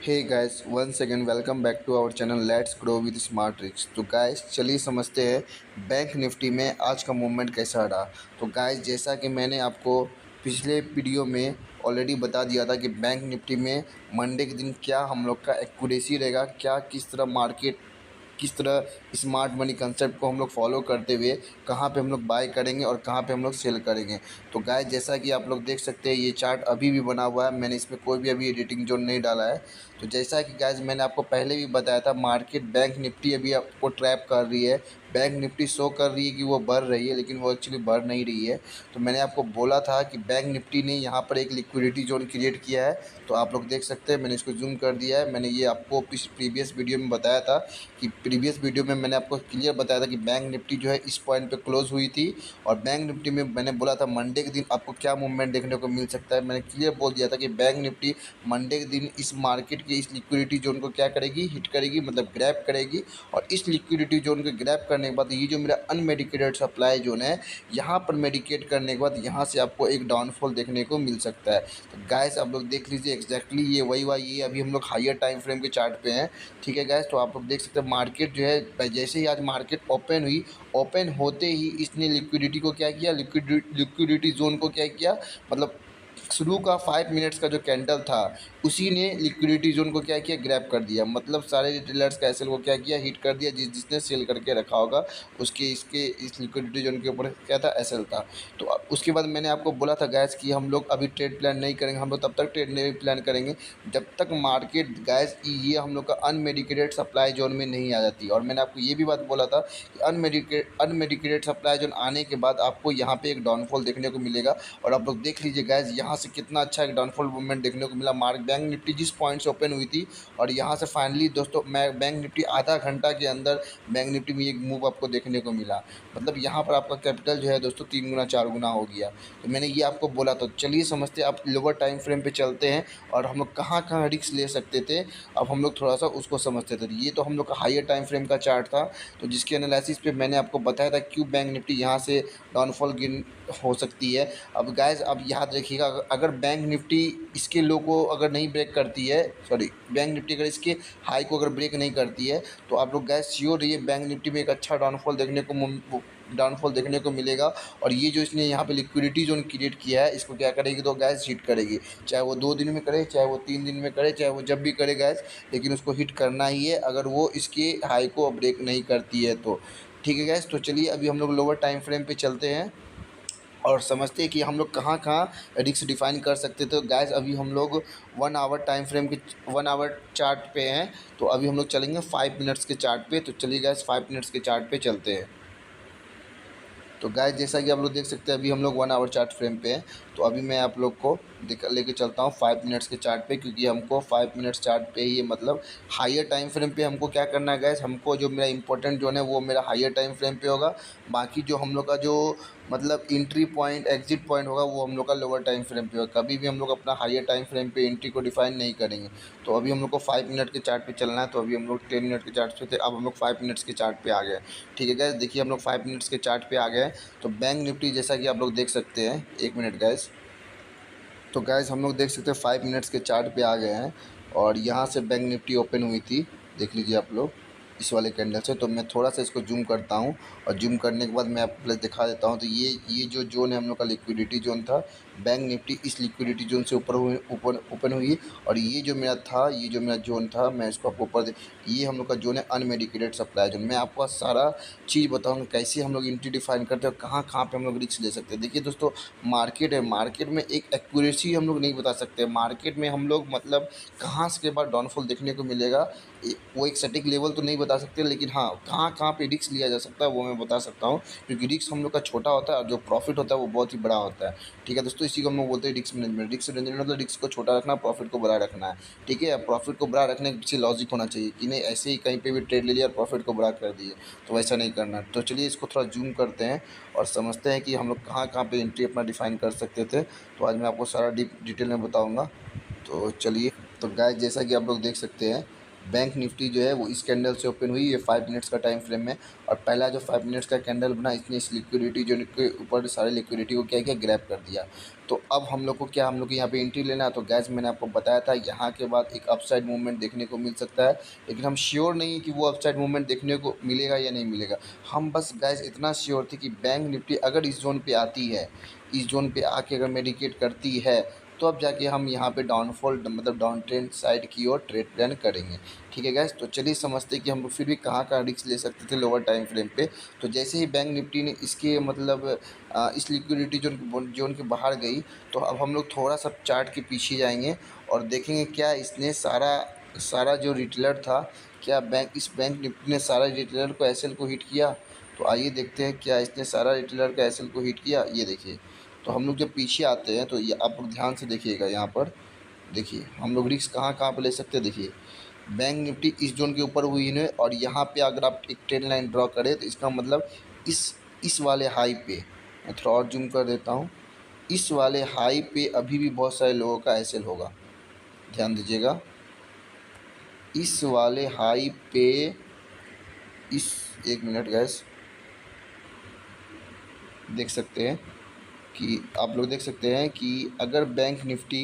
Hey guys, once again welcome back to our channel let's grow with smart tricks. तो guys चलिए समझते हैं bank Nifty में आज का मूवमेंट कैसा रहा। तो गाइस जैसा कि मैंने आपको पिछले वीडियो में ऑलरेडी बता दिया था कि बैंक निफ्टी में मंडे के दिन क्या हम लोग का एक्यूरेसी रहेगा, क्या किस तरह मार्केट किस तरह स्मार्ट मनी कंसेप्ट को हम लोग फॉलो करते हुए कहाँ पे हम लोग बाय करेंगे और कहाँ पे हम लोग सेल करेंगे। तो गाइस जैसा कि आप लोग देख सकते हैं ये चार्ट अभी भी बना हुआ है, मैंने इसमें कोई भी अभी एडिटिंग जोन नहीं डाला है। तो जैसा कि गाइस मैंने आपको पहले भी बताया था, मार्केट बैंक निफ्टी अभी आपको ट्रैप कर रही है। बैंक निफ्टी शो कर रही है कि वो बढ़ रही है, लेकिन वो एक्चुअली बढ़ नहीं रही है। तो मैंने आपको बोला था कि बैंक निफ्टी ने यहाँ पर एक लिक्विडिटी जोन क्रिएट किया है। तो आप लोग देख सकते हैं, मैंने इसको जूम कर दिया है। मैंने ये आपको प्रीवियस वीडियो में बताया था कि प्रीवियस वीडियो में मैंने आपको क्लियर बताया था कि बैंक निफ्टी जो है इस पॉइंट पे क्लोज हुई थी। और बैंक निफ्टी में मैंने बोला था मंडे के दिन आपको क्या मूवमेंट देखने को मिल सकता है। मैंने क्लियर बोल दिया था कि बैंक निफ्टी मंडे के दिन इस मार्केट के इस लिक्विडिटी जोन को क्या करेगी, हिट करेगी, मतलब ग्रैब करेगी। और इस लिक्विडिटी जोन को ग्रैब करने के बाद ये जो मेरा अनमेडिकेटेड सप्लाई जोन है, यहाँ पर मेडिकेट करने के बाद यहाँ से आपको एक डाउनफॉल देखने को मिल सकता है। तो गैस आप लोग देख लीजिए एक्जैक्टली ये वही हुआ। ये अभी हम लोग हायर टाइम फ्रेम के चार्ट पे हैं, ठीक है गैस। तो आप लोग देख सकते हैं मार्केट जो है जैसे ही आज मार्केट ओपन हुई, ओपन होते ही इसने लिक्विडिटी को क्या किया, लिक्विडिटी जोन को क्या किया, मतलब शुरू का 5 मिनट्स का जो कैंडल था उसी ने लिक्विडिटी जोन को क्या किया, ग्रैब कर दिया। मतलब सारे रिटेलर्स का एसएल को क्या किया, हिट कर दिया। जिसने सेल करके रखा होगा उसके इसके इस लिक्विडिटी जोन के ऊपर क्या था, एसएल था। तो उसके बाद मैंने आपको बोला था गैस कि हम लोग अभी ट्रेड प्लान नहीं करेंगे, हम लोग तब तक ट्रेड नहीं प्लान करेंगे जब तक मार्केट गैस ये हम लोग का अनमेडिकेटेड सप्लाई जोन में नहीं आ जाती। और मैंने आपको ये भी बात बोला था कि अनमेडिकेटेड सप्लाई जोन आने के बाद आपको यहाँ पे एक डाउनफॉल देखने को मिलेगा। और आप लोग देख लीजिए गैस यहाँ से कितना अच्छा एक डाउनफॉल मूवमेंट देखने को मिला। बैंक निफ्टी जिस पॉइंट से ओपन हुई थी और यहाँ से फाइनली दोस्तों मैं बैंक निफ्टी आधा घंटा के अंदर बैंक निफ्टी में एक मूव आपको देखने को मिला। मतलब यहाँ पर आपका कैपिटल जो है दोस्तों 3 गुना 4 गुना हो गया। तो मैंने ये आपको बोला। तो चलिए समझते हैं, आप लोअर टाइम फ्रेम पे चलते हैं और हम लोग कहाँ कहाँ रिस्क ले सकते थे, अब हम लोग थोड़ा सा उसको समझते थे। ये तो हम लोग का हायर टाइम फ्रेम का चार्ट था, तो जिसके एनालिसिस पे मैंने आपको बताया था क्यों बैंक निफ्टी यहाँ से डाउनफॉल गिन हो सकती है। अब गाइस अब याद रखिएगा, अगर बैंक निफ्टी इसके लो को अगर नहीं ब्रेक करती है, सॉरी बैंक निफ्टी अगर इसके हाई को अगर ब्रेक नहीं करती है, तो आप लोग गैस श्योर रहिए बैंक निफ्टी में एक अच्छा डाउनफॉल देखने को मिलेगा। और ये जो इसने यहाँ पे लिक्विडिटी जोन क्रिएट किया है, इसको क्या करेगी, तो गैस हिट करेगी। चाहे वो 2 दिन में करे, चाहे वो 3 दिन में करे, चाहे वो जब भी करे गैस, लेकिन उसको हिट करना ही है अगर वो इसके हाई को ब्रेक नहीं करती है तो। ठीक है गैस, तो चलिए अभी हम लोग लोअर टाइम फ्रेम पे चलते हैं और समझते हैं कि हम लोग कहाँ कहाँ रिस्क डिफाइन कर सकते थे। तो गैस अभी हम लोग 1 आवर टाइम फ्रेम के 1 आवर चार्ट पे हैं। तो अभी हम लोग चलेंगे 5 मिनट्स के चार्ट पे। तो चलिए गैस 5 मिनट्स के चार्ट पे चलते हैं। तो गाइस जैसा कि आप लोग देख सकते हैं अभी हम लोग 1 आवर चार्ट फ्रेम पे हैं। तो अभी मैं आप लोग को लेके चलता हूँ 5 मिनट्स के चार्ट पे, क्योंकि हमको 5 मिनट्स चार्ट पे ही मतलब हायर टाइम फ्रेम पे हमको क्या करना है गाइस, हमको जो मेरा इंपॉर्टेंट जोन है वो मेरा हायर टाइम फ्रेम पे होगा। बाकी जो हम लोग का जो मतलब एंट्री पॉइंट एग्जिट पॉइंट होगा वो हम लोग का लोअर टाइम फ्रेम पे होगा। कभी भी हम लोग अपना हायर टाइम फ्रेम पे एंट्री को डिफाइन नहीं करेंगे। तो अभी हम लोग को 5 मिनट के चार्ट पे चलना है। तो अभी हम लोग 10 मिनट के चार्ट पे थे, अब हम लोग 5 मिनट्स के चार्ट पे आ गए। ठीक है गैस, देखिए हम लोग 5 मिनट्स के चार्ट पे आ गए। तो बैंक निफ्टी जैसा कि आप लोग देख सकते हैं, 1 मिनट गैस। तो गैस हम लोग देख सकते हैं 5 मिनट्स के चार्ट पे आ गए हैं और यहाँ से बैंक निफ्टी ओपन हुई थी, देख लीजिए आप लोग इस वाले कैंडल से। तो मैं थोड़ा सा इसको जूम करता हूँ और जूम करने के बाद मैं आपको प्लस दिखा देता हूँ। तो ये जो जोन है हम लोग का लिक्विडिटी जोन था, बैंक निफ्टी इस लिक्विडिटी जोन से ऊपर ओपन हुई। और ये जो मेरा था, ये जो मेरा जोन था, मैं इसको आपको ऊपर ये हम लोग का जोन है अनमेडिकेटेड सप्लाई जोन। मैं आपको सारा चीज़ बताऊँगा कैसे हम लोग एंट्री डिफाइन करते हैं और कहाँ कहाँ पे हम लोग रिस्क ले सकते हैं। देखिए दोस्तों, मार्केट है, मार्केट में एक एक्यूरेसी हम लोग नहीं बता सकते। मार्केट में हम लोग मतलब कहाँ से के बाद डाउनफॉल देखने को मिलेगा, वो एक सटीक लेवल तो नहीं बता सकते, लेकिन हाँ कहाँ कहाँ पे रिस्क लिया जा सकता है वो मैं बता सकता हूँ। क्योंकि रिस्क हम लोग का छोटा होता है और जो प्रॉफिट होता है वो बहुत ही बड़ा होता है। ठीक है दोस्तों, इसी को हम लोग बोलते हैं रिस्क मैनेजमेंट। रिस्क मैनेजमेंट मतलब रिस्क को छोटा रखना, प्रॉफिट को बड़ा रखना है। ठीक है, प्रॉफिट को बड़ा रखने के पीछे लॉजिक होना चाहिए कि नहीं ऐसे ही कहीं पे भी ट्रेड ले लिया और प्रॉफिट को बड़ा कर दिए, तो वैसा नहीं करना। तो चलिए इसको थोड़ा जूम करते हैं और समझते हैं कि हम लोग कहाँ कहाँ पे एंट्री अपना डिफाइन कर सकते थे। तो आज मैं आपको सारा डिटेल में बताऊँगा। तो चलिए, तो गाइस जैसा कि आप लोग देख सकते हैं बैंक निफ्टी जो है वो इस कैंडल से ओपन हुई, ये 5 मिनट्स का टाइम फ्रेम में, और पहला जो 5 मिनट्स का कैंडल बना इसने इस लिक्विडिटी जो के ऊपर सारे लिक्विडिटी को क्या किया, ग्रैब कर दिया। तो अब हम लोग को क्या, हम लोग को यहाँ पे एंट्री लेना है। तो गैस मैंने आपको बताया था यहाँ के बाद एक अपसाइड मूवमेंट देखने को मिल सकता है, लेकिन हम श्योर नहीं है कि वो अपसाइड मूवमेंट देखने को मिलेगा या नहीं मिलेगा। हम बस गैस इतना श्योर थे कि बैंक निफ्टी अगर इस जोन पे आती है, इस जोन पे आके अगर मेडिकेट करती है, तो अब जाके हम यहाँ पे डाउनफॉल मतलब डाउन ट्रेंड साइड की ओर ट्रेड प्लान करेंगे। ठीक है गैस, तो चलिए समझते हैं कि हम लोग फिर भी कहाँ कहाँ रिस्क ले सकते थे लोअर टाइम फ्रेम पे। तो जैसे ही बैंक निफ्टी ने इसके मतलब इस लिक्विडिटी जोन के बाहर गई, तो अब हम लोग थोड़ा सा चार्ट के पीछे जाएंगे और देखेंगे क्या इसने सारा सारा जो रिटेलर था, क्या इस बैंक निफ्टी ने सारा रिटेलर को एसएल को हिट किया। तो आइए देखते हैं क्या इसने सारा रिटेलर का एसएल को हिट किया। ये देखिए, तो हम लोग जब पीछे आते हैं तो ये आप लोग ध्यान से देखिएगा, यहाँ पर देखिए हम लोग रिस्क कहाँ कहाँ पे ले सकते हैं। देखिए बैंक निफ्टी इस जोन के ऊपर हुई है, और यहाँ पे अगर आप एक ट्रेंड लाइन ड्रॉ करें तो इसका मतलब इस वाले हाई पे, मैं थोड़ा और जूम कर देता हूँ, इस वाले हाई पे अभी भी बहुत सारे लोगों का एसएल होगा। ध्यान दीजिएगा, इस वाले हाई पे इस, एक मिनट गैस, देख सकते हैं कि आप लोग देख सकते हैं कि अगर बैंक निफ्टी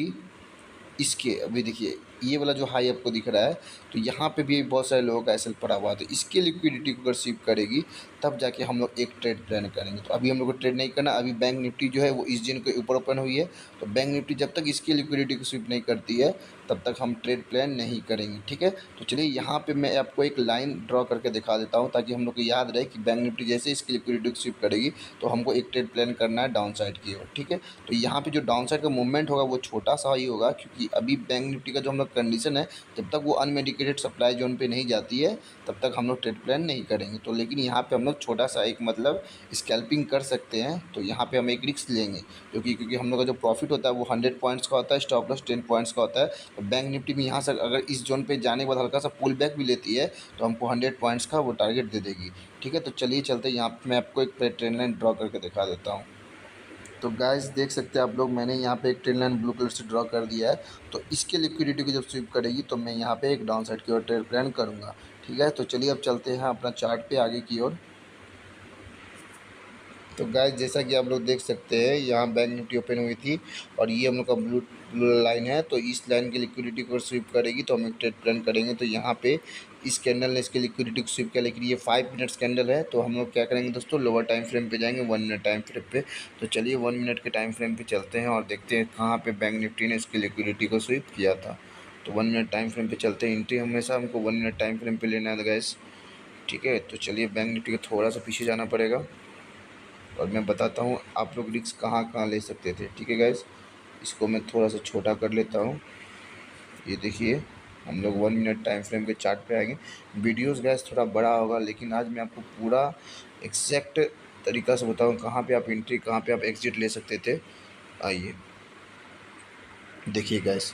इसके, अभी देखिए ये वाला जो हाई आपको दिख रहा है, तो यहाँ पे भी बहुत सारे लोगों का एसएल पड़ा हुआ है, तो इसके लिक्विडिटी को अगर स्वीप करेगी तब जाके हम लोग एक ट्रेड प्लान करेंगे। तो अभी हम लोग को ट्रेड नहीं करना, अभी बैंक निफ्टी जो है वो इस दिन के ऊपर ओपन हुई है, तो बैंक निफ्टी जब तक इसकी लिक्विडिटी को स्वीप नहीं करती है तब तक हम ट्रेड प्लान नहीं करेंगे। ठीक है, तो चलिए यहाँ पे मैं आपको एक लाइन ड्रॉ करके दिखा देता हूँ ताकि हम लोग को याद रहे कि बैंक निफ्टी जैसे इसकी लिक्विडिटी को स्वीप करेगी तो हमको एक ट्रेड प्लान करना है डाउन साइड की ओर। ठीक है, तो यहाँ पे जो डाउन साइड का मूवमेंट होगा वो छोटा सा ही होगा, क्योंकि अभी बैंक निफ्टी का जो हम लोग कंडीशन है, जब तक वो अनमेडिकेटेड सप्लाई जोन पे नहीं जाती है तब तक हम लोग ट्रेड प्लान नहीं करेंगे। तो लेकिन यहाँ पे हम लोग छोटा सा एक मतलब स्कैल्पिंग कर सकते हैं, तो यहाँ पे हम एक रिस्क लेंगे, क्योंकि हम लोग का जो प्रॉफिट होता है वो 100 पॉइंट्स का होता है, स्टॉप लॉस 10 पॉइंट्स का होता है। तो बैंक निफ्टी में यहाँ से अगर इस जोन पे जाने के बाद हल्का सा पुल बैक भी लेती है तो हमको 100 पॉइंट्स का वो टारगेट दे देगी। ठीक है, तो चलिए चलते हैं, यहाँ पे मैं आपको एक ट्रेंड लाइन ड्रॉ करके दिखा देता हूँ। तो गाइस देख सकते हैं आप लोग, मैंने यहाँ पे एक ट्रेंड लाइन ब्लू कलर से ड्रॉ कर दिया है। तो इसके लिक्विडिटी को जब स्वीप करेगी तो मैं यहाँ पे एक डाउन साइड की ओर ट्रेड प्लान करूँगा। ठीक है, तो चलिए अब चलते हैं अपना चार्ट पे आगे की ओर। तो गाइस जैसा कि आप लोग देख सकते हैं, यहाँ बैंक निफ्टी ओपन हुई थी और ये हम लोग का ब्लू ब्लू लाइन है, तो इस लाइन की लिक्विडिटी को स्वीप करेगी तो हम एक ट्रेड प्लान करेंगे। तो यहाँ पे इस कैंडल ने इसकी लिक्विडिटी को स्वीप किया, लेकिन ये 5 मिनट्स कैंडल है, तो हम लोग क्या करेंगे दोस्तों, लोअर टाइम फ्रेम पे जाएंगे, 1 मिनट टाइम फ्रेम पे। तो चलिए 1 मिनट के टाइम फ्रेम पे चलते हैं और देखते हैं कहाँ पे बैंक निफ्टी ने इसकी लिक्विडिटी को स्वीप किया था। तो 1 मिनट टाइम फ्रेम पे चलते हैं, एंट्री हमेशा हमको 1 मिनट टाइम फ्रेम पे लेना है गैस। ठीक है, तो चलिए बैंक निफ्टी को थोड़ा सा पीछे जाना पड़ेगा और मैं बताता हूँ आप लोग रिस्क कहाँ कहाँ ले सकते थे। ठीक है गैस, इसको मैं थोड़ा सा छोटा कर लेता हूँ। ये देखिए हम लोग 1 मिनट टाइम फ्रेम के चार्ट पे आएंगे। वीडियोस गैस थोड़ा बड़ा होगा, लेकिन आज मैं आपको पूरा एग्जैक्ट तरीक़ा से बताऊँ कहाँ पे आप एंट्री कहाँ पे आप एग्जिट ले सकते थे। आइए देखिए गैस,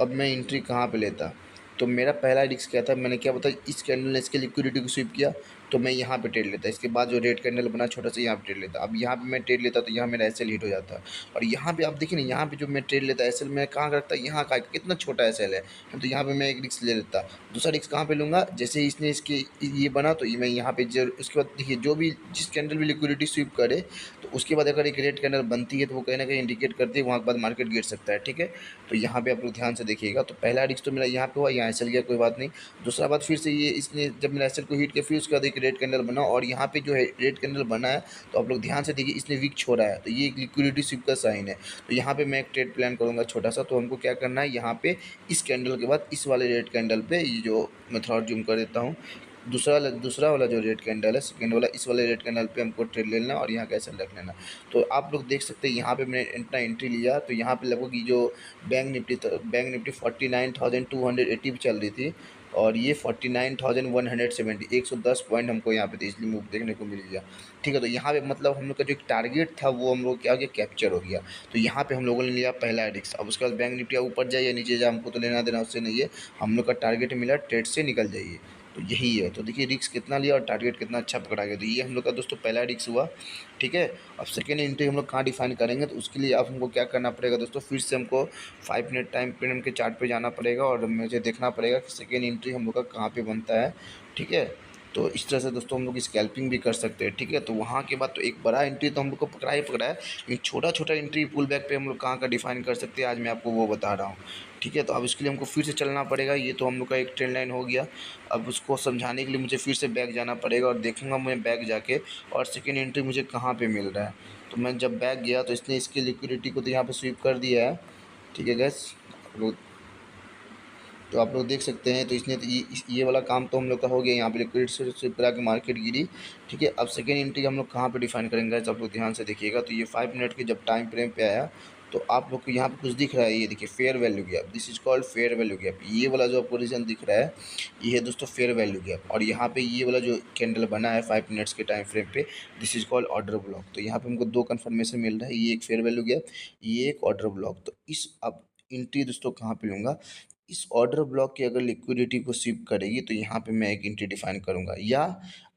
अब मैं एंट्री कहाँ पे लेता। तो मेरा पहला रिस्क क्या था, मैंने क्या बताया, इस कैंडल ने इसके लिक्विडिटी को स्वीप किया तो मैं यहाँ पे ट्रेड लेता। इसके बाद जो रेड कैंडल बना छोटा सा, यहाँ पे ट्रेड लेता। अब यहाँ पे मैं ट्रेड लेता तो यहाँ मेरा एसएल हिट हो जाता। और यहाँ पे आप देखिए ना, यहाँ पे जो मैं ट्रेड लेता एसएल मैं कहाँ करता, यहाँ का कितना छोटा एसएल है, तो यहाँ पे मैं एक रिस्क ले लेता। दूसरा रिस्क कहाँ पे लूँगा, जैसे ही इसने इसके ये बना तो ये मैं यहाँ पे उसके बाद देखिए जो भी जिस कैंडल भी लिक्विडिटी स्वीप करे तो उसके बाद अगर एक रेड कैंडल बनती है तो वो कहीं ना कहीं इंडिकेट करती है वहाँ के बाद मार्केट गिर सकता है। ठीक है, तो यहाँ पे आप लोग ध्यान से देखिएगा। तो पहला रिस्क तो मेरा यहाँ पे हुआ, यहाँ एसएल गया, कोई बात नहीं। दूसरा बात, फिर से ये इसने जब मेरा एसएल को हिट किया फिर उसके बाद एक रेड कैंडल बना, और यहाँ पे जो है रेड कैंडल बना है तो आप लोग ध्यान से देखिए इसने वीक छोड़ा है, तो ये एक लिक्विडिटी स्वीप का साइन है। तो यहाँ पे मैं एक ट्रेड प्लान करूँगा छोटा सा। तो हमको क्या करना है, यहाँ पे इस कैंडल के बाद इस वाले रेड कैंडल पे, ये जो मैं थोड़ा जूम कर देता हूँ, दूसरा वाला जो रेड कैंडल है सेकेंड वाला, इस वाले रेड कैंडल पे हमको ट्रेड ले लेना और यहाँ कैसे रख लेना। तो आप लोग देख सकते हैं यहाँ पे मैंने इतना एंट्री लिया, तो यहाँ पे लगभग ये जो बैंक निफ्टी 49,280 पे चल रही थी और ये 49,170, 110 पॉइंट हमको यहाँ पे इजली मूव देखने को मिल गया। ठीक है, तो यहाँ पे मतलब हम लोग का जो एक टारगेट था वो हम लोग क्या हो गया, कैप्चर हो गया। तो यहाँ पे हम लोगों ने लिया पहला रिस्क। अब उसके बाद बैंक निफ्टी ऊपर जाए या नीचे जाए हमको तो लेना देना उससे नहीं है, हम लोग का टारगेट मिला ट्रेड से निकल जाइए। तो यही है। तो देखिए रिस्क कितना लिया और टारगेट कितना अच्छा पकड़ा गया। तो ये हम लोग का दोस्तों पहला रिस्क हुआ, ठीक है। अब सेकेंड एंट्री हम लोग कहाँ डिफाइन करेंगे, तो उसके लिए आप हमको क्या करना पड़ेगा दोस्तों, फिर से हमको 5 मिनट टाइम फ्रेम के चार्ट पे जाना पड़ेगा और मुझे देखना पड़ेगा कि सेकेंड एंट्री हम लोग का कहाँ पे बनता है, ठीक है। तो इस तरह से दोस्तों हम लोग स्कैल्पिंग भी कर सकते हैं, ठीक है। तो वहाँ के बाद तो एक बड़ा एंट्री तो हम लोग को पकड़ा ही पकड़ा है, लेकिन छोटा छोटा एंट्री पुल बैक पे हम लोग कहाँ का डिफाइन कर सकते हैं, आज मैं आपको वो बता रहा हूँ, ठीक है। तो अब इसके लिए हमको फिर से चलना पड़ेगा। ये तो हम लोग का एक ट्रेंड लाइन हो गया। अब उसको समझाने के लिए मुझे फिर से बैक जाना पड़ेगा और देखूंगा मैं बैक जाके और सेकेंड एंट्री मुझे कहाँ पे मिल रहा है। तो मैं जब बैक गया तो इसने इसकी लिक्विडिटी को तो यहाँ पे स्वीप कर दिया है, ठीक है गैस। तो आप लोग देख सकते हैं, तो इसने तो ये वाला काम तो हम लोग का हो गया। यहाँ पे लिक्विड से स्विप करा के मार्केट गिरी, ठीक है। अब सेकेंड एंट्री हम लोग कहाँ पे डिफाइन करेंगे, तो आप लोग ध्यान से देखिएगा। तो ये 5 मिनट के जब टाइम फ्रेम पे आया तो आप लोग को यहाँ पे कुछ दिख रहा है, ये देखिए fair value gap, this is called fair value gap. ये वाला जो आपको रीजन दिख रहा है ये है दोस्तों फेयर वैल्यू गैप। और यहाँ पे ये वाला जो कैंडल बना है 5 मिनट्स के टाइम फ्रेम पे, this is called order block. तो यहाँ पे हमको दो कन्फर्मेशन मिल रहा है, ये एक फेयर वैल्यू गैप, ये एक ऑर्डर ब्लॉक। तो इस अब एंट्री दोस्तों कहाँ पे लूँगा, इस ऑर्डर ब्लॉक की अगर लिक्विडिटी को स्वीप करेगी तो यहाँ पे मैं एक एंट्री डिफाइन करूँगा। या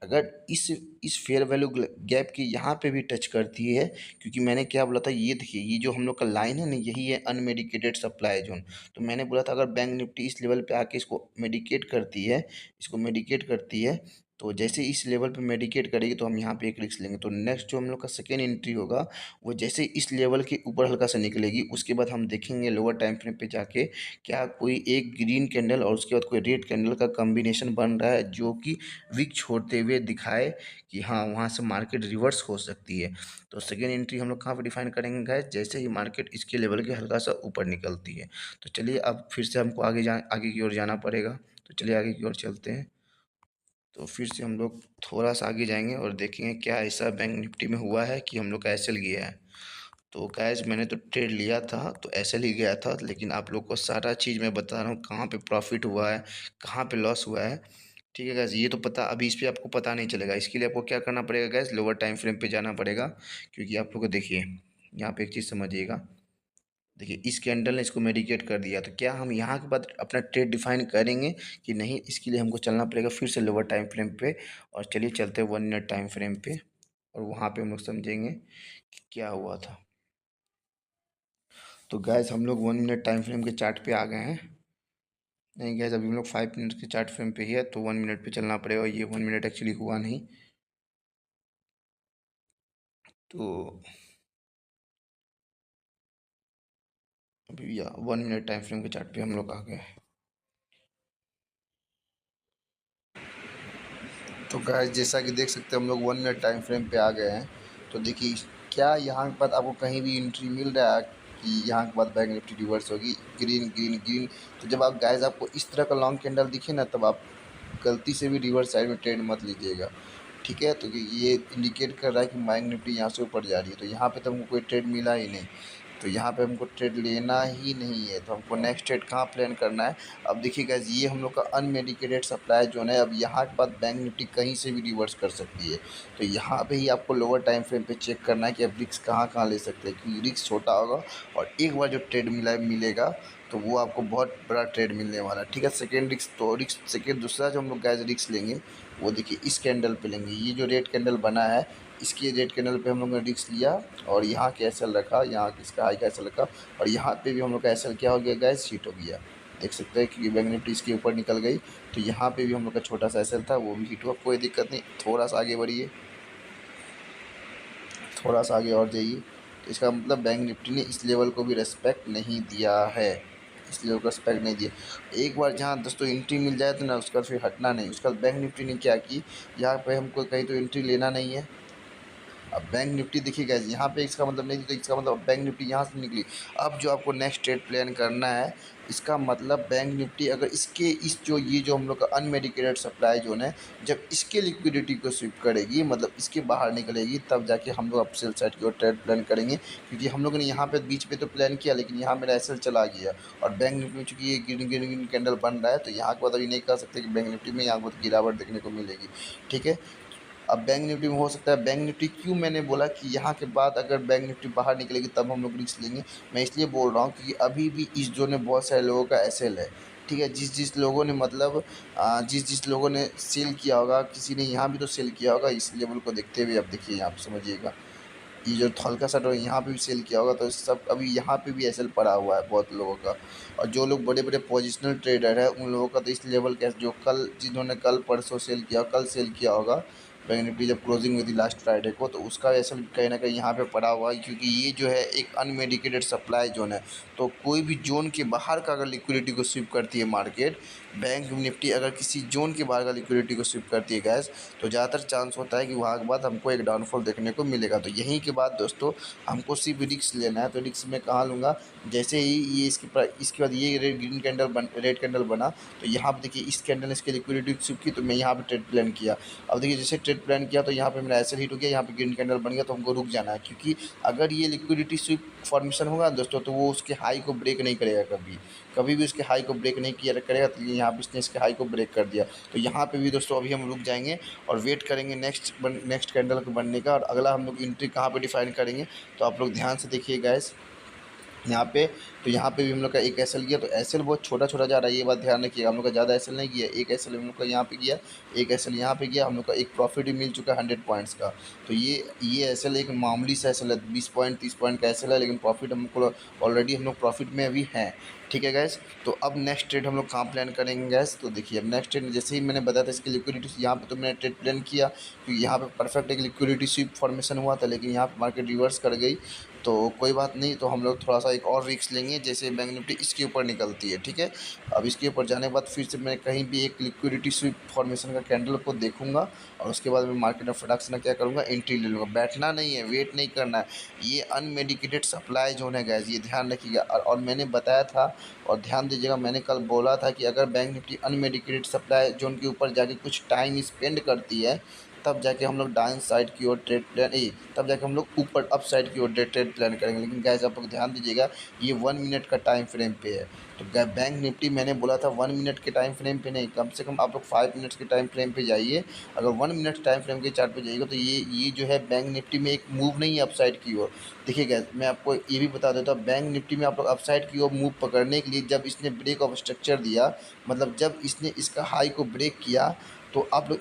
अगर इस फेयर वैल्यू गैप की यहाँ पे भी टच करती है, क्योंकि मैंने क्या बोला था, ये देखिए ये जो हम लोग का लाइन है ना, यही है अनमेडिकेटेड सप्लाई जोन। तो मैंने बोला था अगर बैंक निफ्टी इस लेवल पे आके इसको मेडिकेट करती है, तो जैसे इस लेवल पे मेडिकेट करेगी तो हम यहाँ पे एक रिस्क लेंगे। तो नेक्स्ट जो हम लोग का सेकेंड एंट्री होगा वो जैसे इस लेवल के ऊपर हल्का सा निकलेगी, उसके बाद हम देखेंगे लोअर टाइम फ्रेम पे जाके क्या कोई एक ग्रीन कैंडल और उसके बाद कोई रेड कैंडल का कॉम्बिनेशन बन रहा है जो कि विक छोड़ते हुए दिखाए कि हाँ वहाँ से मार्केट रिवर्स हो सकती है। तो सेकेंड एंट्री हम लोग कहाँ पे डिफाइन करेंगे गाइस, जैसे ही मार्केट इसके लेवल के हल्का सा ऊपर निकलती है। तो चलिए अब फिर से हमको आगे की ओर जाना पड़ेगा। तो चलिए आगे की ओर चलते हैं। तो फिर से हम लोग थोड़ा सा आगे जाएंगे और देखेंगे क्या ऐसा बैंक निफ्टी में हुआ है कि हम लोग का एसएल गया है। तो गैस मैंने तो ट्रेड लिया था तो ऐसे ही गया था, लेकिन आप लोग को सारा चीज़ मैं बता रहा हूँ, कहाँ पे प्रॉफिट हुआ है, कहाँ पे लॉस हुआ है, ठीक है गैस। ये तो पता अभी इस पे आपको पता नहीं चलेगा। इसके लिए आपको क्या करना पड़ेगा गैस, लोअर टाइम फ्रेम पे जाना पड़ेगा। क्योंकि आप लोग को देखिए यहाँ पे एक चीज़ समझिएगा, देखिए इस कैंडल ने इसको मेडिकेट कर दिया। तो क्या हम यहाँ के बाद अपना ट्रेड डिफाइन करेंगे कि नहीं, इसके लिए हमको चलना पड़ेगा फिर से लोअर टाइम फ्रेम पे। और चलिए चलते हैं 1 मिनट टाइम फ्रेम पे और वहाँ पे हम लोग समझेंगे कि क्या हुआ था। तो गैस हम लोग 1 मिनट टाइम फ्रेम के चार्ट पे आ गए हैं। नहीं गैस अभी हम लोग 5 मिनट के चार्ट फ्रेम पे ही है, तो 1 मिनट पे चलना पड़ेगा। ये 1 मिनट एक्चुअली हुआ नहीं। तो अभी या 1 मिनट टाइम फ्रेम के चार्ट पे हम लोग आ गए। तो गाइस जैसा कि देख सकते हैं हम लोग 1 मिनट टाइम फ्रेम पे आ गए हैं। तो देखिए क्या यहाँ के बाद आपको कहीं भी एंट्री मिल रहा है कि यहाँ के बाद बैंक निफ्टी रिवर्स होगी, ग्रीन ग्रीन ग्रीन। तो जब आप गाइस आपको इस तरह का लॉन्ग कैंडल दिखे ना, तब आप गलती से भी रिवर्स साइड में ट्रेड मत लीजिएगा, ठीक है। तो ये इंडिकेट कर रहा है कि बैंक निफ्टी यहाँ से ऊपर जा रही है। तो यहाँ पे तो हमको कोई ट्रेड मिला ही नहीं, तो यहाँ पे हमको ट्रेड लेना ही नहीं है। तो हमको नेक्स्ट ट्रेड कहाँ प्लान करना है, अब देखिए गाइस ये हम लोग का अनमेडिकेटेड सप्लाई जोन है। अब यहाँ के बाद बैंक निफ्टी कहीं से भी रिवर्स कर सकती है। तो यहाँ पे ही आपको लोअर टाइम फ्रेम पे चेक करना है कि अब रिस्क कहाँ कहाँ ले सकते हैं, क्योंकि रिस्क छोटा होगा और एक बार जो ट्रेड मिलेगा तो वो आपको बहुत बड़ा ट्रेड मिलने वाला है, ठीक है। सेकेंड रिस्क, तो रिस्क सेकेंड दूसरा जो हम लोग गाइस रिस्क लेंगे वो देखिए इस कैंडल पे लेंगे। ये जो रेड कैंडल बना है इसकी रेड कैंडल पे हम लोगों ने रिस्क लिया और यहाँ के एसएल रखा, यहाँ इसका हाई का एसएल रखा और यहाँ पे भी हम लोग का एसएल क्या हो गया गैस, हिट हो गया। देख सकते हैं कि बैंक निफ्टी इसके ऊपर निकल गई। तो यहाँ पे भी हम लोग का छोटा सा एसएल था, वो भी हिट हुआ, कोई दिक्कत नहीं। थोड़ा सा आगे बढ़िए, थोड़ा सा आगे और जाइए। तो इसका मतलब बैंक निफ्टी ने इस लेवल को भी रेस्पेक्ट नहीं दिया है, इस लेवल को रेस्पेक्ट नहीं दिया। एक बार जहाँ दोस्तों एंट्री मिल जाए तो ना उसका फिर हटना नहीं। उसका बैंक निफ्टी ने क्या की, यहाँ पे हमको कहीं तो एंट्री लेना नहीं है। अब बैंक निफ्टी देखिएगा यहाँ पे, इसका मतलब नहीं, तो इसका मतलब बैंक निफ्टी यहाँ से निकली। अब जो आपको नेक्स्ट ट्रेड प्लान करना है, इसका मतलब बैंक निफ्टी अगर इसके इस जो ये जो हम लोग का अनमेडिकेटेड सप्लाई जोन है, जब इसके लिक्विडिटी को स्वीप करेगी, मतलब इसके बाहर निकलेगी, तब जाके हम लोग अब सेल साइड की ओर ट्रेड प्लान करेंगे। क्योंकि हम लोगों ने यहाँ पे बीच पे तो प्लान किया, लेकिन यहाँ मेरा एसएल चला गया और बैंक निफ्टी में चूँकि ये ग्रीन ग्रीन ग्रीन कैंडल बन रहा है, तो यहाँ के बाद अभी नहीं कह सकते कि बैंक निफ्टी में यहाँ बहुत गिरावट देखने को मिलेगी, ठीक है। अब बैंक निफ्टी में हो सकता है, बैंक निफ्टी क्यों मैंने बोला कि यहाँ के बाद अगर बैंक निफ्टी बाहर निकलेगी तब हम लोग रिस्क लेंगे, मैं इसलिए बोल रहा हूँ क्योंकि अभी भी इस जोन में बहुत सारे लोगों का एसएल है। ठीक है। जिस जिस लोगों ने मतलब जिस जिस लोगों ने सेल किया होगा, किसी ने यहाँ भी तो सेल किया होगा इस लेवल को देखते हुए। अब देखिए यहाँ पे समझिएगा, ये जो हल्का सा यहाँ पे भी सेल किया होगा, तो सब अभी यहाँ पे भी एसएल पड़ा हुआ है बहुत लोगों का। और जो लोग बड़े बड़े पोजिशनल ट्रेडर है उन लोगों का तो इस लेवल का, जो कल जिन्होंने कल परसों सेल किया, कल सेल किया होगा बैंक निफ्टी जब क्लोजिंग हुई थी लास्ट फ्राइडे को, तो उसका एसएल कहीं ना कहीं यहाँ पे पड़ा हुआ है। क्योंकि ये जो है एक अनमेडिकेटेड सप्लाई जोन है, तो कोई भी जोन के बाहर का अगर लिक्विडिटी को स्वीप करती है मार्केट, बैंक निफ्टी अगर किसी जोन के बाहर का लिक्विडिटी को स्वीप करती है गैस, तो ज़्यादातर चांस होता है कि वहाँ के बाद हमको एक डाउनफॉल देखने को मिलेगा। तो यहीं के बाद दोस्तों हमको सिर्फ रिस्क लेना है। तो रिस्क मैं कहाँ लूँगा, जैसे ही ये इसके बाद ये रेड कैंडल बना, तो यहाँ पर देखिए इस कैंडल इसके लिक्विडिटी स्वीप की, तो मैं यहाँ पर ट्रेड प्लान किया। अब देखिए जैसे ट्रेड प्लान किया तो यहाँ पे मेरा एसएल हिट हो गया, यहाँ पे ग्रीन कैंडल बन गया, तो हमको रुक जाना है। क्योंकि अगर ये लिक्विडिटी स्वीप फॉर्मेशन होगा दोस्तों, तो वो उसके हाई को ब्रेक नहीं करेगा, कभी कभी भी उसके हाई को ब्रेक नहीं किया करेगा। तो यहाँ पे इसने इसके हाई को ब्रेक कर दिया, तो यहाँ पे भी दोस्तों अभी हम रुक जाएंगे और वेट करेंगे नेक्स्ट कैंडल के बनने का। और अगला हम लोग एंट्री कहाँ पे डिफाइन करेंगे, तो आप लोग ध्यान से देखिए गाइस यहाँ पे। तो यहाँ पे भी हम लोग का एक एसएल गया, तो एसएल बहुत छोटा छोटा जा रहा है, ये बात ध्यान रखिएगा। हम लोग का ज़्यादा एसएल नहीं गया, एक एसएल हम लोग का यहाँ पे गया, एक एसएल यहाँ पे गया। हम लोग का एक प्रॉफिट भी मिल चुका है 100 पॉइंट्स का। तो ये एसएल एक मामूली सा एसएल है, 20 पॉइंट 30 पॉइंट का एसएल है, लेकिन प्रॉफिट हमको ऑलरेडी हम लोग प्रॉफिट में अभी हैं। ठीक है गैस। तो अब नेक्स्ट ट्रेड हम लोग कहाँ प्लान करेंगे गैस, तो देखिए अब नेक्स्ट ट्रेड जैसे ही मैंने बताया था इसकी लिक्विडिटी, यहाँ पे तो मैंने ट्रेड प्लान किया क्योंकि यहाँ पे परफेक्ट एक लिक्विडिटी स्वीप फॉर्मेशन हुआ था, लेकिन यहाँ पे मार्केट रिवर्स कर गई। तो कोई बात नहीं, तो हम लोग थोड़ा सा एक और रिस्क लेंगे, जैसे बैंक निफ्टी इसके ऊपर निकलती है। ठीक है। अब इसके ऊपर जाने के बाद फिर से मैं कहीं भी एक लिक्विडिटी स्वीप फॉर्मेशन का कैंडल को देखूंगा, और उसके बाद मैं मार्केट में फटाक से क्या करूँगा, एंट्री ले लूँगा। बैठना नहीं है, वेट नहीं करना है। ये अनमेडिकेटेड सप्लाई जोन है गैस, ये ध्यान रखिएगा। और मैंने बताया था, और ध्यान दीजिएगा, मैंने कल बोला था कि अगर बैंक निफ्टी अनमेडिकेटेड सप्लाई जोन के ऊपर जाके कुछ टाइम स्पेंड करती है, तब जाके हम लोग डाउन साइड की ओर ट्रेड प्लान तब जाके हम लोग ऊपर अप साइड की ओर ट्रेड प्लान करेंगे। लेकिन गाइस आप लोग ध्यान दीजिएगा, ये 1 मिनट का टाइम फ्रेम पे है। तो बैंक निफ्टी मैंने बोला था 1 मिनट के टाइम फ्रेम पे नहीं, कम से कम आप लोग 5 मिनट्स के टाइम फ्रेम पे जाइए। अगर 1 मिनट टाइम फ्रेम के चार्ट पे जाइएगा, तो ये जो है बैंक निफ्टी में एक मूव नहीं है अपसाइड की ओर। देखिए गाइस मैं आपको ये भी बता देता हूँ, बैंक निफ्टी में आप लोग अपसाइड की ओर मूव पकड़ने के लिए जब इसने ब्रेक ऑफ स्ट्रक्चर दिया, मतलब जब इसने इसका हाई को ब्रेक किया, तो आप लोग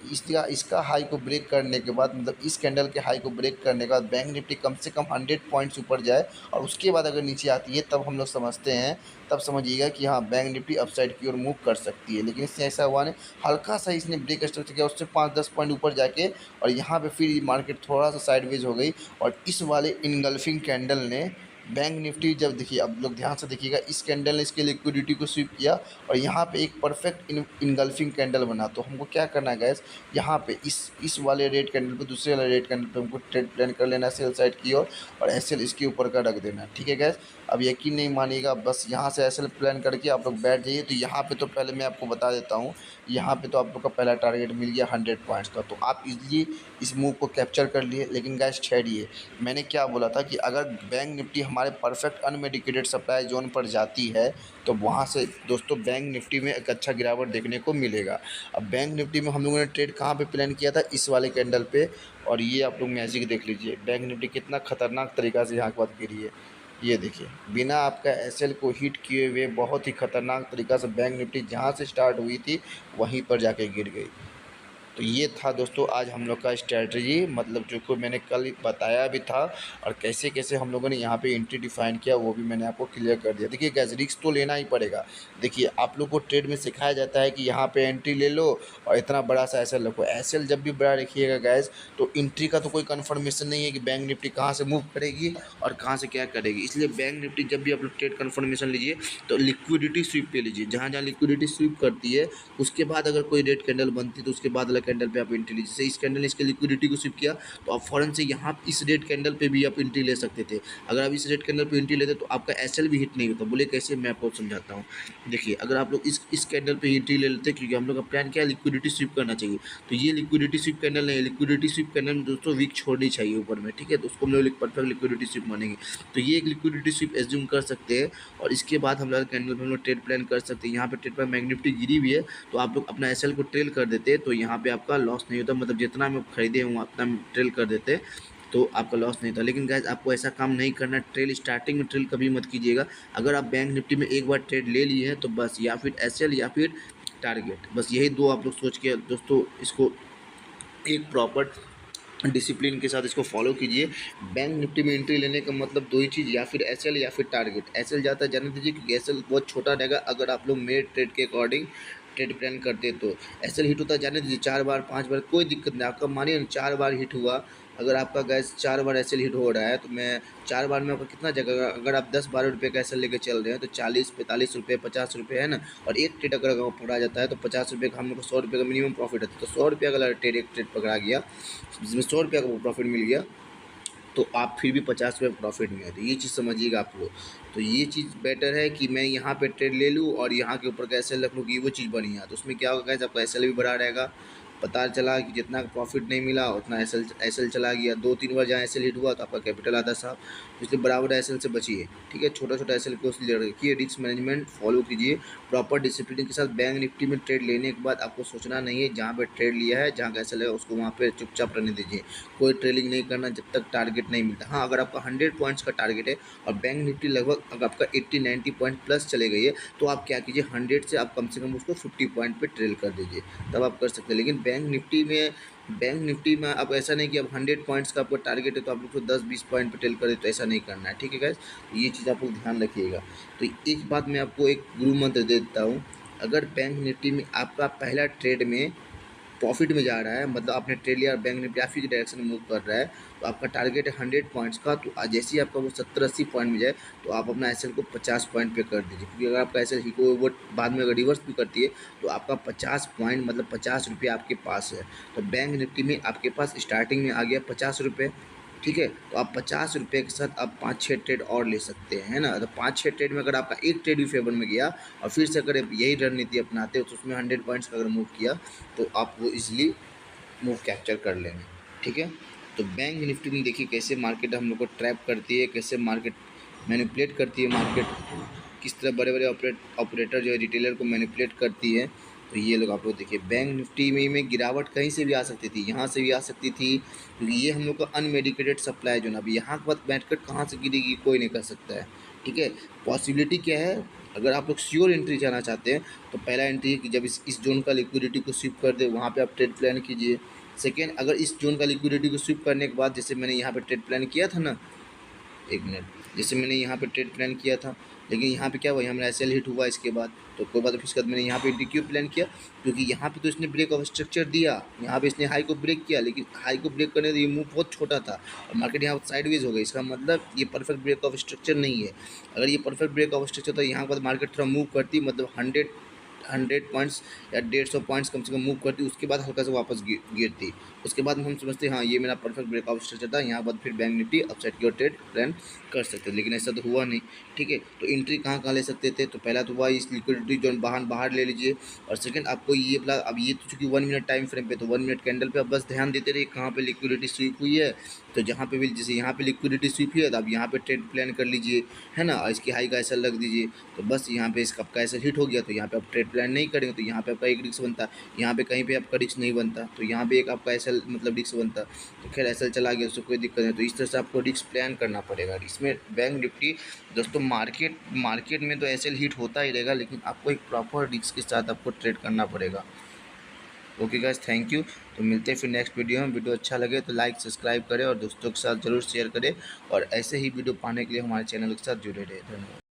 इसका हाई को ब्रेक करने के बाद, मतलब इस कैंडल के हाई को ब्रेक करने के बाद बैंक निफ्टी कम से कम 100 पॉइंट्स ऊपर जाए, और उसके बाद अगर नीचे आती है, तब हम लोग समझते हैं, तब समझिएगा कि हाँ बैंक निफ्टी अपसाइड की ओर मूव कर सकती है। लेकिन इससे ऐसा हुआ नहीं, हल्का सा इसने ब्रेक स्ट्रक्चर किया, उससे 5-10 पॉइंट ऊपर जाके, और यहाँ पे फिर मार्केट थोड़ा सा साइडवेज हो गई। और इस वाले इनगल्फिंग कैंडल ने बैंक निफ्टी, जब देखिए अब लोग ध्यान से देखिएगा, इस कैंडल ने इसके लिक्विडिटी को स्वीप किया, और यहाँ पे एक परफेक्ट इनगल्फिंग कैंडल बना। तो हमको क्या करना है गैस, यहाँ पे इस वाले रेड कैंडल पे, दूसरे वाले रेड कैंडल पे हमको ट्रेड प्लान कर लेना है सेल साइड की ओर, और एसएल इसके ऊपर का रख देना है। ठीक है गैस। अब यकीन नहीं मानिएगा, बस यहाँ से एसएल प्लान करके आप लोग बैठ जाइए। तो यहाँ पे तो पहले मैं आपको बता देता हूँ, यहाँ पे तो आप लोग का पहला टारगेट मिल गया 100 पॉइंट्स का, तो आप इजीली इस मूव को कैप्चर कर लिए। लेकिन गैस ठहरिए, मैंने क्या बोला था कि अगर बैंक निफ्टी हमारे परफेक्ट अनमेडिकेटेड सप्लाई जोन पर जाती है, तो वहाँ से दोस्तों बैंक निफ्टी में एक अच्छा गिरावट देखने को मिलेगा। अब बैंक निफ्टी में हम लोगों ने ट्रेड कहाँ पे प्लान किया था, इस वाले कैंडल पे, और ये आप लोग मैजिक देख लीजिए, बैंक निफ्टी कितना खतरनाक तरीक़ा से यहाँ के बाद गिरी है। ये देखिए, बिना आपका एसएल को हिट किए हुए बहुत ही खतरनाक तरीक़ा से बैंक निफ्टी जहाँ से स्टार्ट हुई थी वहीं पर जाके गिर गई। तो ये था दोस्तों आज हम लोग का स्ट्रैटेजी, मतलब जो को मैंने कल बताया भी था, और कैसे कैसे हम लोगों ने यहाँ पे एंट्री डिफाइन किया वो भी मैंने आपको क्लियर कर दिया। देखिए गैस रिस्क तो लेना ही पड़ेगा। देखिए आप लोग को ट्रेड में सिखाया जाता है कि यहाँ पे एंट्री ले लो और इतना बड़ा सा एसएल रखो। एसएल जब भी बड़ा रखिएगा गैस, तो एंट्री का तो कोई कन्फर्मेशन नहीं है कि बैंक निफ्टी कहाँ से मूव करेगी और कहाँ से क्या करेगी। इसलिए बैंक निफ्टी जब भी आप लोग ट्रेड कन्फर्मेशन लीजिए, तो लिक्विडिटी स्वीप पे लीजिए। जहाँ जहाँ लिक्विडिटी स्वीप करती है, उसके बाद अगर कोई रेड कैंडल बनती है, तो उसके बाद कैंडल पे आप एंट्री लीजिए। जैसे इस कैंडल ने इसके लिक्विडिटी को स्वीप किया, तो आप फौरन से यहाँ इस रेड कैंडल पे भी आप एंट्री ले सकते थे। अगर आप इस रेड कैंडल पे एंट्री लेते तो आपका एसएल भी हिट नहीं होता। बोले कैसे, मैं आपको समझाता हूँ। देखिए अगर आप लोग इस कैंडल पे एंट्री ले लेते, क्योंकि हम लोग का प्लान क्या है, लिक्विडिटी स्वीप करना चाहिए। तो ये लिक्विडिटी स्वीप कैंडल नहीं है, लिक्विडिटी स्वीप कैंडल में दोस्तों वीक छोड़नी चाहिए ऊपर में। ठीक है, तो उसको हम लोग परफेक्ट लिक्विडिटी स्वीप मानेंगे। तो ये एक लिक्विडिटी स्वीप एज्यूम कर सकते हैं, और इसके बाद हम लोग कैंडल पर हम लोग ट्रेड प्लान कर सकते हैं। यहाँ पे ट्रेड पर बैंक निफ्टी गिरी भी है, तो आप लोग अपना एसएल को ट्रेल कर देते, तो यहाँ पे आपका लॉस नहीं होता। मतलब जितना में खरीदे हूँ उतना में ट्रेल कर देते, तो आपका लॉस नहीं था। लेकिन गाइस आपको ऐसा काम नहीं करना, ट्रेल स्टार्टिंग में ट्रेल कभी मत कीजिएगा। अगर आप बैंक निफ्टी में एक बार ट्रेड ले लिए हैं तो बस, या फिर एसएल या फिर टारगेट, बस यही दो आप लोग सोच के दोस्तों इसको एक प्रॉपर डिसिप्लिन के साथ इसको फॉलो कीजिए। बैंक निफ्टी में एंट्री लेने का मतलब दो ही चीज़, या फिर एसएल या फिर टारगेट। एसएल ज़्यादा जाने दीजिए क्योंकि एसएल बहुत छोटा रहेगा अगर आप लोग मेरे ट्रेड के अकॉर्डिंग ट्रेड प्लान करते तो। एसएल हिट होता है जाने दीजिए, 4 बार 5 बार कोई दिक्कत नहीं, आपका मानिए 4 बार हिट हुआ। अगर आपका गैस 4 बार एसएल हिट हो रहा है तो मैं 4 बार में आपका कितना जगह, अगर आप 10-12 रुपये का एसएल लेके चल रहे हैं तो 40-45 रुपये 50 रुपये है ना। और एक ट्रेड अगर पकड़ा जाता है तो 50 रुपये का हम लोग को 100 रुपये का मिनिमम प्रॉफिट होता है। तो 100 रुपये अगर ट्रेड एक ट्रेड पकड़ा गया जिसमें 100 रुपये का प्रॉफिट मिल गया तो आप फिर भी 50 रुपये प्रॉफिट में है। तो ये चीज़ समझिएगा आप लोग। तो ये चीज़ बेटर है कि मैं यहाँ पे ट्रेड ले लूँ और यहाँ के ऊपर का एसएल रख लूँ कि वो चीज़ बढ़िया। तो उसमें क्या होगा, आपका एसएल भी बढ़ा रहेगा। पता चला कि जितना प्रॉफिट नहीं मिला उतना एसएल चला गया। 2-3 बार जहाँ एसएल हिट हुआ तो आपका कैपिटल आधा साहब। इसलिए बराबर एसएल से बचिए, ठीक है। छोटा छोटा एसएल को इसलिए रखिए, रिस्क मैनेजमेंट फॉलो कीजिए प्रॉपर डिसिप्लिन के साथ। बैंक निफ्टी में ट्रेड लेने के बाद आपको सोचना नहीं है, जहाँ पे ट्रेड लिया है जहाँ का एसएल है उसको वहाँ पे चुपचाप रहने दीजिए। कोई ट्रेडिंग नहीं करना जब तक टारगेट नहीं मिलता। हाँ, अगर आपका 100 पॉइंट्स का टारगेट है और बैंक निफ्टी लगभग अगर आपका 80-90 पॉइंट प्लस चले गई है तो आप क्या कीजिए, 100 से आप कम से कम उसको 50 पॉइंट पे ट्रेल कर दीजिए, तब आप कर सकते हैं। लेकिन बैंक निफ्टी में अब ऐसा नहीं कि अब 100 पॉइंट्स का आपको टारगेट है तो आप लोग को 10-20 पॉइंट पे ट्रेल करें, तो ऐसा नहीं करना है, ठीक है गाइस। ये चीज़ आप लोग ध्यान रखिएगा। तो एक बात मैं आपको एक गुरु मंत्र दे देता हूँ। अगर बैंक निफ्टी में आपका पहला ट्रेड में प्रॉफिट में जा रहा है, मतलब आपने ट्रेड लिया और बैंक निफ्टी आप ही के डायरेक्शन में मूव कर रहा है, तो आपका टारगेट है 100 पॉइंट्स का। तो जैसे ही आपका वो 70-80 पॉइंट में जाए तो आप अपना एसएल को 50 पॉइंट पे कर दीजिए, क्योंकि अगर आपका एसएल को वो बाद में अगर रिवर्स भी करती है तो आपका 50 पॉइंट मतलब 50 रुपये आपके पास है। तो बैंक निफ्टी में आपके पास स्टार्टिंग में आ गया 50 रुपये, ठीक है। तो आप 50 रुपये के साथ आप 5-6 ट्रेड और ले सकते हैं, है ना। तो 5-6 ट्रेड में अगर आपका एक ट्रेड भी फेवर में गया और फिर से अगर यही रणनीति अपनाते हो तो उसमें 100 पॉइंट्स का अगर मूव किया तो आप वो इजीली मूव कैप्चर कर लेंगे, ठीक है। तो बैंक निफ्टी में देखिए कैसे मार्केट हम लोग को ट्रैप करती है, कैसे मार्केट मैनिपुलेट करती है, मार्केट किस तरह बड़े बड़े ऑपरेटर जो है रिटेलर को मैनिपुलेट करती है। तो ये लोग आप लोग देखिए, बैंक निफ्टी में गिरावट कहीं से भी आ सकती थी, यहाँ से भी आ सकती थी, क्योंकि ये हम लोग का अनमेडिकेटेड सप्लाई जो ना, अभी यहाँ के बाद बैठकर कहाँ से गिरेगी कोई नहीं कर सकता है, ठीक है। पॉसिबिलिटी क्या है, अगर आप लोग श्योर एंट्री जाना चाहते हैं तो पहला एंट्री है कि जब इस जोन का लिक्विडिटी को स्विप कर दे वहाँ पे आप ट्रेड प्लान कीजिए। सेकेंड, अगर इस जोन का लिक्विडिटी को स्विप करने के बाद, जैसे मैंने यहाँ पे ट्रेड प्लान किया था ना, एक मिनट, जैसे मैंने यहाँ पे ट्रेड प्लान किया था, लेकिन यहाँ पे क्या हुआ, यहाँ मेरा एसएल हिट हुआ इसके बाद, तो कोई बात, फिर उसके बाद मैंने यहाँ पे एंट्री क्यों प्लान किया, क्योंकि यहाँ पे तो इसने ब्रेक ऑफ स्ट्रक्चर दिया, यहाँ पे इसने हाई को ब्रेक किया, लेकिन हाई को ब्रेक करने से ये मूव बहुत छोटा था और मार्केट यहाँ साइडवेज हो गई। इसका मतलब ये परफेक्ट ब्रेक ऑफ स्ट्रक्चर नहीं है। अगर ये परफेक्ट ब्रेक ऑफ स्ट्रक्चर था, यहाँ के बाद मार्केट थोड़ा मूव करती, मतलब 100 पॉइंट्स या 150 पॉइंट्स कम से कम मूव करती, उसके बाद हल्का से वापस गिरती। उसके बाद हम समझते हैं हाँ ये मेरा परफेक्ट ब्रेकआउट स्ट्रक्चर था, यहाँ बाद फिर बैंक निफ्टी अपसाइड की ओर ट्रेड प्लान कर सकते थे, लेकिन ऐसा तो हुआ नहीं, ठीक है। तो एंट्री कहाँ कहाँ ले सकते थे, तो पहला तो हुआ इस लिक्विडिटी जोन बाहर ले लीजिए, और सेकंड आपको ये प्लान, अब ये तो चूँकि 1 मिनट टाइम फ्रेम पे, तो 1 मिनट कैंडल पे आप बस ध्यान देते रहिए कहाँ पे लिक्विडिटी स्वीप हुई है। तो जहाँ पे भी, जैसे यहाँ पे लिक्विडिटी स्वीप हुई है तो आप यहाँ पे ट्रेड प्लान कर लीजिए, है ना, और इसकी हाई का एसएल रख दीजिए। तो बस यहाँ पे इसका आपका एसएल हिट हो गया तो यहाँ पे आप ट्रेड प्लान नहीं करेंगे तो यहाँ पे आपका एक रिस्क बनता, यहाँ पे कहीं पे आपका रिस्क नहीं बनता, तो यहाँ पे एक आपका एसएल मतलब रिस्क बनता। तो खैर एसएल चला गया उससे कोई दिक्कत नहीं। तो इस तरह से आपको रिस्क प्लान करना पड़ेगा इसमें। बैंक निफ्टी दोस्तों मार्केट में तो एसएल हिट होता ही रहेगा, लेकिन आपको एक प्रॉपर रिस्क के साथ आपको ट्रेड करना पड़ेगा। Okay guys, thank you. तो मिलते हैं फिर नेक्स्ट वीडियो में। वीडियो अच्छा लगे तो लाइक सब्सक्राइब करें और दोस्तों के साथ ज़रूर शेयर करें, और ऐसे ही वीडियो पाने के लिए हमारे चैनल के साथ जुड़े रहें। धन्यवाद।